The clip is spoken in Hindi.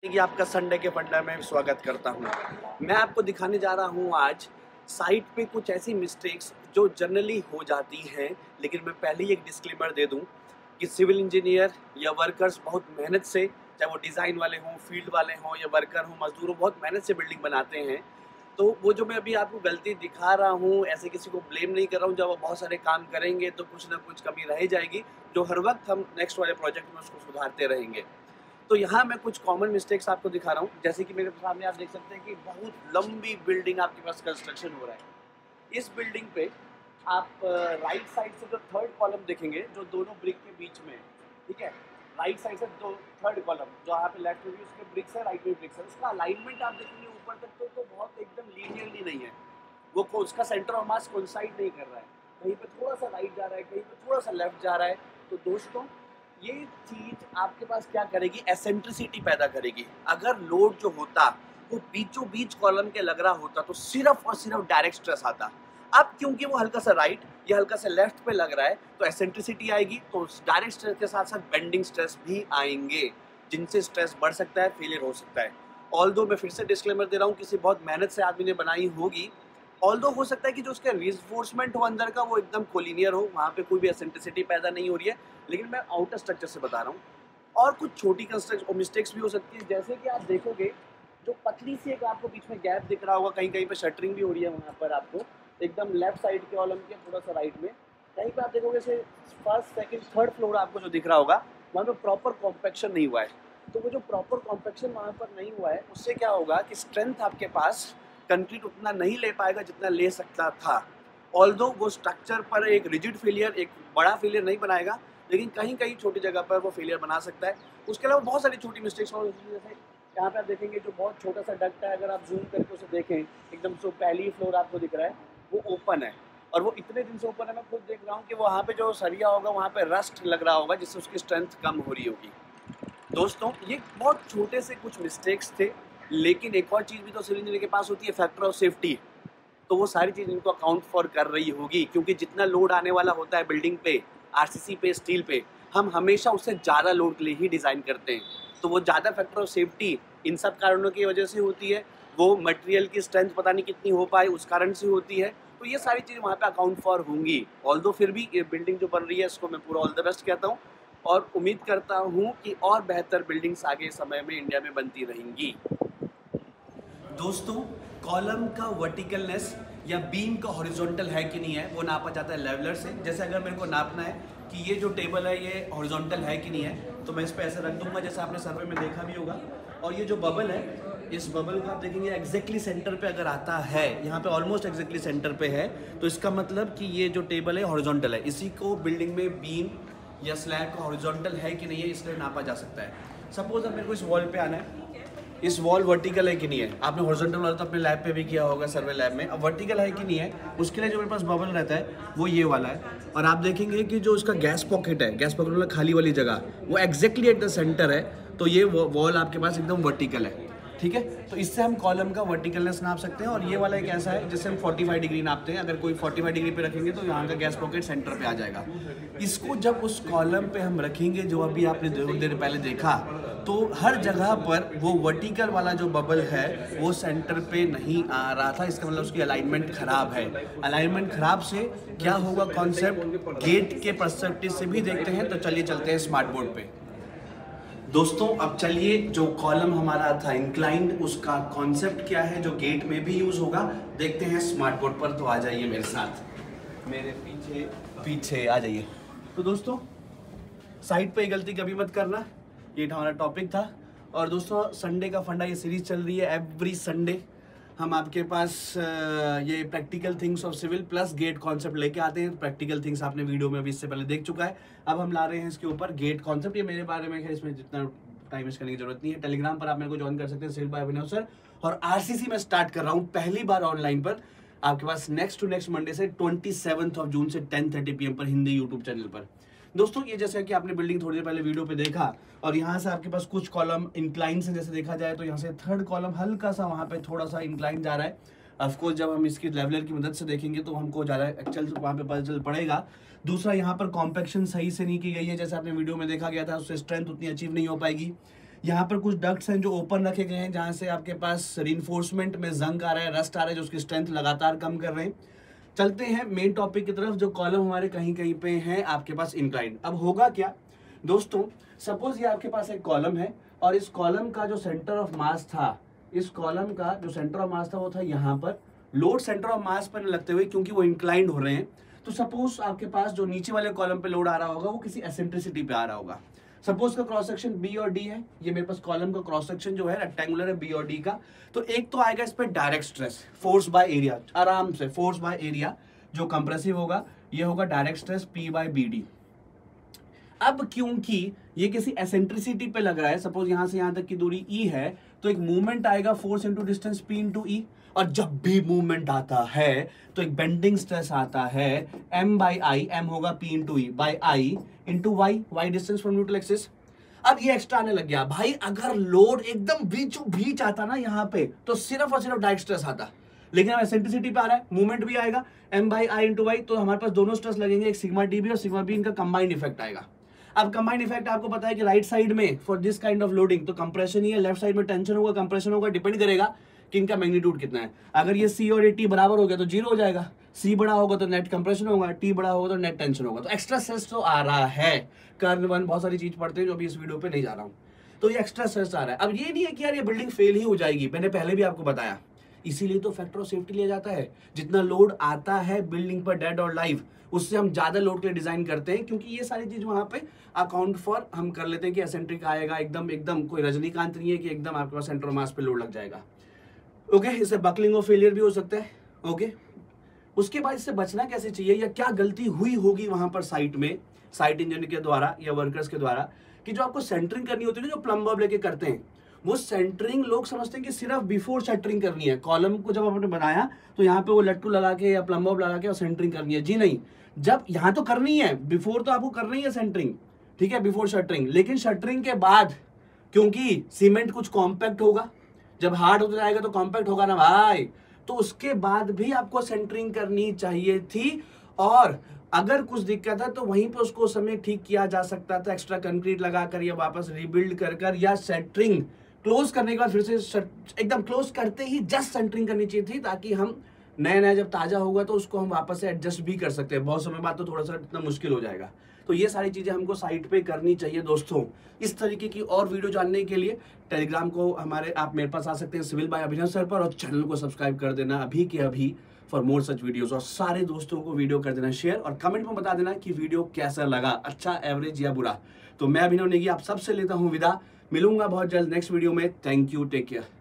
कि आपका संडे के फंडा में स्वागत करता हूँ। मैं आपको दिखाने जा रहा हूँ आज साइट पे कुछ ऐसी मिस्टेक्स जो जनरली हो जाती हैं, लेकिन मैं पहले ही एक डिस्क्लेमर दे दूँ कि सिविल इंजीनियर या वर्कर्स बहुत मेहनत से, चाहे वो डिज़ाइन वाले हों, फील्ड वाले हों या वर्कर हों, मजदूर हों, बहुत मेहनत से बिल्डिंग बनाते हैं। तो वो जो मैं अभी आपको गलती दिखा रहा हूँ, ऐसे किसी को ब्लेम नहीं कर रहा हूँ। जब वो बहुत सारे काम करेंगे तो कुछ ना कुछ कमी रह जाएगी, जो हर वक्त हम नेक्स्ट वाले प्रोजेक्ट में उसको सुधारते रहेंगे। तो यहाँ मैं कुछ कॉमन मिस्टेक्स आपको दिखा रहा हूँ। जैसे कि मेरे सामने आप देख सकते हैं कि बहुत लंबी बिल्डिंग आपके पास कंस्ट्रक्शन हो रहा है। इस बिल्डिंग पे आप राइट साइड से जो थर्ड कॉलम देखेंगे, जो दोनों ब्रिक के बीच में है, ठीक है। राइट साइड से दो थर्ड कॉलम, जो यहाँ पे लेफ्ट में भी उसके ब्रिक्स है, राइट में ब्रिक्स है, उसका अलाइनमेंट आप देखेंगे ऊपर तक तो बहुत एकदम लीनियरली नहीं है। वो उसका सेंटर ऑफ मास कोइंसाइड नहीं कर रहा है। कहीं पे थोड़ा सा राइट जा रहा है, कहीं पे थोड़ा सा लेफ्ट जा रहा है। तो दोस्तों, ये चीज आपके पास क्या करेगी, एसेंट्रिसिटी पैदा करेगी। अगर लोड जो होता वो बीचों बीच कॉलम के लग रहा होता तो सिर्फ और सिर्फ डायरेक्ट स्ट्रेस आता। अब क्योंकि वो हल्का सा राइट या हल्का सा लेफ्ट पे लग रहा है तो एसेंट्रिसिटी आएगी, तो डायरेक्ट स्ट्रेस के साथ साथ बेंडिंग स्ट्रेस भी आएंगे, जिनसे स्ट्रेस बढ़ सकता है, फेलियर हो सकता है। ऑल्दो मैं फिर से डिस्क्लेमर दे रहा हूँ, किसी बहुत मेहनत से आदमी ने बनाई होगी। ऑल्दो हो सकता है कि जो उसका रिइंफोर्समेंट हो अंदर का वो एकदम कोलिनियर हो, वहाँ पे कोई भी एसेंट्रिसिटी पैदा नहीं हो रही है, लेकिन मैं आउटर स्ट्रक्चर से बता रहा हूँ। और कुछ छोटी कंस्ट्रक्शन मिस्टेक्स भी हो सकती है, जैसे कि आप देखोगे जो पतली सी एक आपको बीच में गैप दिख रहा होगा, कहीं कहीं पे शटरिंग भी हो रही है वहाँ पर आपको, एकदम लेफ्ट साइड के कॉलम के थोड़ा सा राइट में कहीं पे आप देखोगे से फर्स्ट सेकंड थर्ड फ्लोर आपको जो दिख रहा होगा, वहाँ पे प्रॉपर कॉम्पैक्शन नहीं हुआ है। तो वो जो प्रॉपर कॉम्पैक्शन वहाँ पर नहीं हुआ है, उससे क्या होगा कि स्ट्रेंथ आपके पास कंक्रीट उतना नहीं ले पाएगा जितना ले सकता था। ऑल्दो वो स्ट्रक्चर पर एक रिजिड फेलियर, एक बड़ा फेलियर नहीं बनाएगा, लेकिन कहीं कहीं छोटी जगह पर वो फेलियर बना सकता है। उसके अलावा बहुत सारी छोटी मिस्टेक्स और जैसे यहाँ पे आप देखेंगे जो बहुत छोटा सा डक्ट है, अगर आप जूम करके उसे देखें एकदम से पहली फ्लोर आपको दिख रहा है वो ओपन है, और वो इतने दिन से ओपन है, मैं खुद देख रहा हूँ कि वहाँ पे जो सरिया होगा वहाँ पे रस्ट लग रहा होगा, जिससे उसकी स्ट्रेंथ कम हो रही होगी। दोस्तों, ये बहुत छोटे से कुछ मिस्टेक्स थे, लेकिन एक और चीज़ भी तो सिविल इंजीनियर के पास होती है, फैक्टर ऑफ सेफ्टी। तो वो सारी चीज़ इनको अकाउंट फॉर कर रही होगी, क्योंकि जितना लोड आने वाला होता है बिल्डिंग पे, आरसीसी पे, स्टील पे, हम हमेशा उससे ज़्यादा लोड के लिए ही डिज़ाइन करते हैं। तो वो ज़्यादा फैक्टर ऑफ सेफ्टी इन सब कारणों की वजह से होती है। वो मटेरियल की स्ट्रेंथ पता नहीं कितनी हो पाए उस कारण से होती है। तो ये सारी चीज़ें वहाँ पे अकाउंट फॉर होंगी। ऑल्दो फिर भी ये बिल्डिंग जो बन रही है, इसको मैं पूरा ऑल द बेस्ट कहता हूँ, और उम्मीद करता हूँ कि और बेहतर बिल्डिंग्स आगे समय में इंडिया में बनती रहेंगी। दोस्तों, कॉलम का वर्टिकलनेस या बीम का हॉरिजॉन्टल है कि नहीं है, वो नापा जाता है लेवलर से। जैसे अगर मेरे को नापना है कि ये जो टेबल है ये हॉरिजॉन्टल है कि नहीं है, तो मैं इस पर ऐसे रख दूंगा, जैसे आपने सर्वे में देखा भी होगा। और ये जो बबल है, इस बबल को आप देखेंगे एग्जैक्टली सेंटर पे अगर आता है, यहाँ पे ऑलमोस्ट एग्जैक्टली सेंटर पे है, तो इसका मतलब कि ये जो टेबल है हॉरिजॉन्टल है। इसी को बिल्डिंग में बीम या स्लैब का हॉरिजॉन्टल है कि नहीं है, इसलिए नापा जा सकता है। सपोज अब मेरे को इस वॉल पे आना है, इस वॉल वर्टिकल है कि नहीं है। आपने हॉरिजॉन्टल वाला तो अपने लैब पे भी किया होगा, सर्वे लैब में। अब वर्टिकल है कि नहीं है, उसके लिए जो मेरे पास बबल रहता है वो ये वाला है। और आप देखेंगे कि जो उसका गैस पॉकेट है, गैस पॉकेट वाला खाली वाली जगह, वो एग्जैक्टली एट द सेंटर है। तो ये वॉल आपके पास एकदम वर्टिकल है, ठीक है। तो इससे हम कॉलम का वर्टिकलनेस नाप सकते हैं। और ये वाला एक ऐसा है जिससे हम 45 डिग्री नापते हैं। अगर कोई 45 डिग्री पे रखेंगे तो यहाँ का गैस पॉकेट सेंटर पे आ जाएगा। इसको जब उस कॉलम पे हम रखेंगे, जो अभी आपने थोड़ी देर पहले देखा, तो हर जगह पर वो वर्टिकल वाला जो बबल है वो सेंटर पे नहीं आ रहा था। इसका मतलब उसकी अलाइनमेंट खराब है। अलाइनमेंट खराब से क्या होगा, कॉन्सेप्ट गेट के पर्सपेक्टिव से भी देखते हैं। तो चलिए चलते हैं स्मार्ट बोर्ड पे। दोस्तों, अब चलिए, जो कॉलम हमारा था इंक्लाइंड, उसका कॉन्सेप्ट क्या है जो गेट में भी यूज होगा, देखते हैं स्मार्ट बोर्ड पर। तो आ जाइए मेरे साथ, मेरे पीछे पीछे आ जाइए। तो दोस्तों, साइड पे गलती कभी मत करना, ये हमारा टॉपिक था। और दोस्तों, संडे का फंडा ये सीरीज चल रही है। एवरी संडे हम आपके पास ये practical things of civil plus GATE concept लेके आते हैं। प्रैक्टिकल थिंग्स आपने वीडियो में भी इससे पहले देख चुका है। अब हम ला रहे हैं इसके ऊपर गेट कॉन्सेप्ट। ये मेरे बारे में है, इसमें जितना टाइम वेस्ट करने की जरूरत नहीं है। टेलीग्राम पर आप मेरे को ज्वाइन कर सकते हैं, सिविल बाय अभिनव सर। और आरसीसी में स्टार्ट कर रहा हूँ पहली बार ऑनलाइन पर आपके पास नेक्स्ट टू नेक्स्ट मंडे से 27 जून से 10:30 PM पर हिंदी यूट्यूब चैनल पर। दोस्तों, ये जैसे कि आपने बिल्डिंग थोड़ी देर पहले वीडियो पे देखा, और यहाँ से आपके पास कुछ कॉलम इंक्लाइन से जैसे देखा जाए तो यहाँ से थर्ड कॉलम हल्का सा वहाँ पे थोड़ा सा इंक्लाइन जा रहा है। ऑफकोर्स जब हम इसकी लेवलर की मदद से देखेंगे तो हमको ज़्यादा एक्चुअल वहाँ पे पता चल पड़ेगा। दूसरा, यहाँ पर कॉम्पैक्शन सही से नहीं की गई है, जैसे आपने वीडियो में देखा गया था, उससे स्ट्रेंथ उतनी अचीव नहीं हो पाएगी। यहाँ पर कुछ डक्ट्स हैं जो ओपन रखे गए हैं, जहाँ से आपके पास रिइंफोर्समेंट में जंग आ रहा है, रस्ट आ रहा है, जो उसकी स्ट्रेंथ लगातार कम कर रहे हैं। चलते हैं मेन टॉपिक की तरफ। जो कॉलम हमारे कहीं कहीं पे हैं आपके पास इंक्लाइंड। अब होगा क्या दोस्तों, सपोज ये आपके पास एक कॉलम है और इस कॉलम का जो सेंटर ऑफ मास था, इस कॉलम का जो सेंटर ऑफ मास था वो था यहाँ पर। लोड सेंटर ऑफ मास पर लगते हुए क्योंकि वो इंक्लाइंड हो रहे हैं, तो सपोज आपके पास जो नीचे वाले कॉलम पे लोड आ रहा होगा वो किसी एसेंट्रिसिटी पे आ रहा होगा। सपोज का क्रॉस सेक्शन बी और डी है, ये मेरे पास कॉलम का क्रॉस सेक्शन जो है रेक्टेंगुलर है बी और डी का। तो एक तो आएगा इस पे direct stress, force by area, आराम से फोर्स बाय एरिया जो कंप्रेसिव होगा, ये होगा direct stress P by B D. अब क्योंकि ये किसी एसेंट्रिसिटी पे लग रहा है, सपोज यहां से यहां तक की दूरी ई है, तो एक मूवमेंट आएगा force into distance P into E. और जब भी मूवमेंट आता है तो एक बेंडिंग स्ट्रेस आता है एम बाई आई, एम होगा P into E by I into Y, Y distance from neutral axis. अब ये एक्स्ट्रा आने लग गया भाई, अगर लोड एकदम बीचों बीच आता ना यहाँ पे तो सिर्फ और सिर्फ डायरेक्ट स्ट्रेस आता, लेकिन अब एसेंट्रिसिटी पे आ रहा है, मूवमेंट भी आएगा M by I into Y, तो हमारे पास दोनों स्ट्रेस लगेंगे, एक सिग्मा डी भी और सिग्मा बी, इनका कंबाइंड इफेक्ट आएगा। अब कंबाइंड इफेक्ट आपको पता है कि राइट साइड में for this kind of loading तो कंप्रेशन ही है, लेफ्ट साइड में टेंशन होगा, कंप्रेशन होगा, डिपेंड करेगा कि इनका मैग्नीट्यूड कितना है। अगर ये सी और ये टी बराबर हो गया तो जीरो हो जाएगा, सी बड़ा होगा तो नेट कंप्रेशन होगा, टी बड़ा होगा तो नेट टेंशन होगा। तो एक्स्ट्रा स्ट्रेस तो आ रहा है, कर्न वन बहुत सारी चीज पढ़ते हैं जो अभी इस वीडियो पे नहीं जा रहा हूँ, तो ये एक्स्ट्रा स्ट्रेस आ रहा है। अब ये नहीं है कि यार ये बिल्डिंग फेल ही हो जाएगी, मैंने पहले भी आपको बताया, इसीलिए तो फैक्टर ऑफ सेफ्टी लिया जाता है। जितना लोड आता है बिल्डिंग पर डेड और लाइव, उससे हम ज्यादा लोड के लिए डिजाइन करते हैं, क्योंकि ये सारी चीज वहां पे अकाउंट फॉर हम कर लेते हैं कि एसेंट्रिक आएगा, एकदम एकदम कोई रजनीकांत नहीं है कि एकदम आपके पास सेंटर मास पे लोड लग जाएगा। ओके, इससे बकलिंग और फेलियर भी हो सकता है। ओके, उसके बाद इससे बचना कैसे चाहिए या क्या गलती हुई होगी वहां पर साइट में, साइट इंजीनियर के द्वारा या वर्कर्स के द्वारा, कि जो आपको सेंटरिंग करनी होती है ना, जो प्लम्बर लेके करते हैं, वो सेंटरिंग लोग समझते हैं कि सिर्फ बिफोर सेंटरिंग करनी है। कॉलम को जब आपने बनाया तो यहाँ पे वो लट्टू लगा के या प्लम्बर लगा के और सेंटरिंग करनी है, जी नहीं, जब यहाँ तो करनी है, बिफोर तो आपको करनी है सेंटरिंग, ठीक है, बिफोर शटरिंग। लेकिन शटरिंग के बाद क्योंकि सीमेंट कुछ कॉम्पैक्ट होगा, जब हार्ड होता जाएगा तो कॉम्पैक्ट होगा ना भाई, तो उसके बाद भी आपको सेंटरिंग करनी चाहिए थी। और अगर कुछ दिक्कत है तो वहीं पे उसको उस समय ठीक किया जा सकता था, एक्स्ट्रा कंक्रीट लगाकर या वापस रिबिल्ड कर या सेंटरिंग क्लोज करने के बाद फिर से एकदम क्लोज करते ही जस्ट सेंटरिंग करनी चाहिए थी, ताकि हम नया नया जब ताजा होगा तो उसको हम वापस से एडजस्ट भी कर सकते हैं। बहुत समय बाद तो थोड़ा सा इतना मुश्किल हो जाएगा। तो ये सारी चीजें हमको साइट पे करनी चाहिए दोस्तों। इस तरीके की और वीडियो जानने के लिए टेलीग्राम को हमारे आप मेरे पास आ सकते हैं सिविल बाय अभिनव सर पर, और चैनल को सब्सक्राइब कर देना अभी के अभी फॉर मोर सच वीडियोस। और सारे दोस्तों को वीडियो कर देना शेयर, और कमेंट में बता देना कि वीडियो कैसा लगा, अच्छा, एवरेज या बुरा। तो मैं अभिनव नेगी आप सबसे लेता हूँ विदा, मिलूंगा बहुत जल्द नेक्स्ट वीडियो में। Thank you, take care.